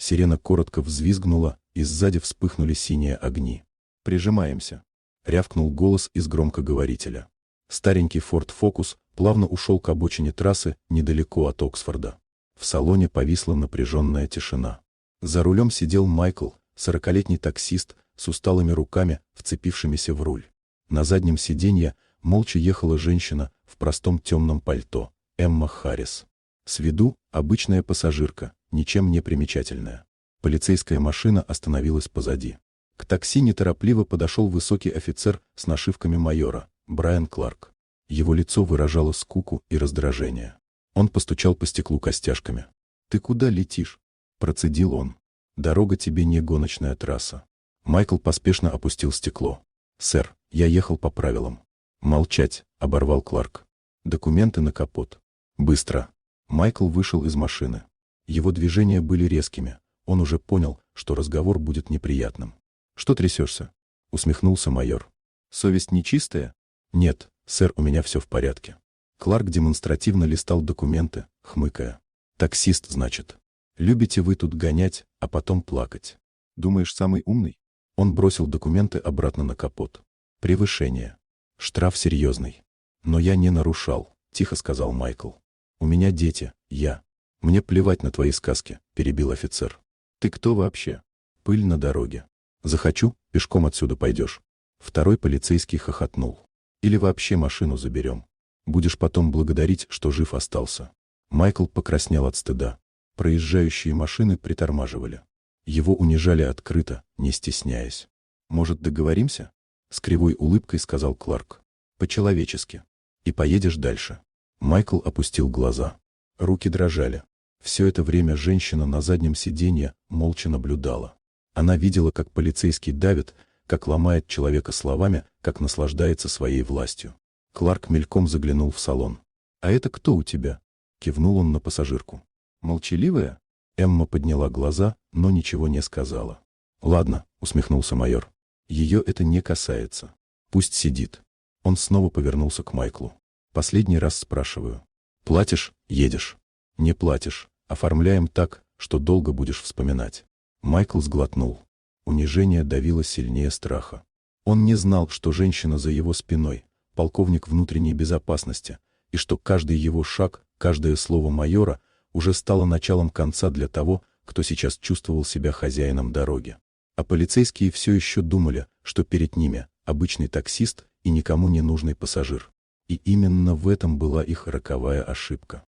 Сирена коротко взвизгнула, и сзади вспыхнули синие огни. «Прижимаемся!» — рявкнул голос из громкоговорителя. Старенький Ford Focus плавно ушел к обочине трассы недалеко от Оксфорда. В салоне повисла напряженная тишина. За рулем сидел Майкл, 40-летний таксист, с усталыми руками, вцепившимися в руль. На заднем сиденье молча ехала женщина в простом темном пальто, Эмма Харрис. С виду обычная пассажирка, ничем не примечательная. Полицейская машина остановилась позади. К такси неторопливо подошел высокий офицер с нашивками майора, Брайан Кларк. Его лицо выражало скуку и раздражение. Он постучал по стеклу костяшками. «Ты куда летишь?» – процедил он. «Дорога тебе не гоночная трасса». Майкл поспешно опустил стекло. «Сэр, я ехал по правилам». «Молчать», – оборвал Кларк. «Документы на капот». «Быстро». Майкл вышел из машины. Его движения были резкими. Он уже понял, что разговор будет неприятным. «Что трясешься?» — усмехнулся майор. «Совесть нечистая?» «Нет, сэр, у меня все в порядке». Кларк демонстративно листал документы, хмыкая. «Таксист, значит. Любите вы тут гонять, а потом плакать. Думаешь, самый умный?» Он бросил документы обратно на капот. «Превышение. Штраф серьезный. Но я не нарушал», — тихо сказал Майкл. «У меня дети, я». «Мне плевать на твои сказки», — перебил офицер. «Ты кто вообще?» «Пыль на дороге. Захочу, пешком отсюда пойдешь». Второй полицейский хохотнул. «Или вообще машину заберем. Будешь потом благодарить, что жив остался». Майкл покраснел от стыда. Проезжающие машины притормаживали. Его унижали открыто, не стесняясь. «Может, договоримся?» — с кривой улыбкой сказал Кларк. «По-человечески. И поедешь дальше». Майкл опустил глаза. Руки дрожали. Все это время женщина на заднем сиденье молча наблюдала. Она видела, как полицейский давит, как ломает человека словами, как наслаждается своей властью. Кларк мельком заглянул в салон. «А это кто у тебя?» — кивнул он на пассажирку. «Молчаливая?» Эмма подняла глаза, но ничего не сказала. «Ладно», — усмехнулся майор. «Ее это не касается. Пусть сидит». Он снова повернулся к Майклу. «Последний раз спрашиваю. Платишь — едешь. Не платишь — оформляем так, что долго будешь вспоминать». Майкл сглотнул. Унижение давило сильнее страха. Он не знал, что женщина за его спиной — полковник внутренней безопасности, и что каждый его шаг, каждое слово майора уже стало началом конца для того, кто сейчас чувствовал себя хозяином дороги. А полицейские все еще думали, что перед ними обычный таксист и никому не нужный пассажир. И именно в этом была их роковая ошибка.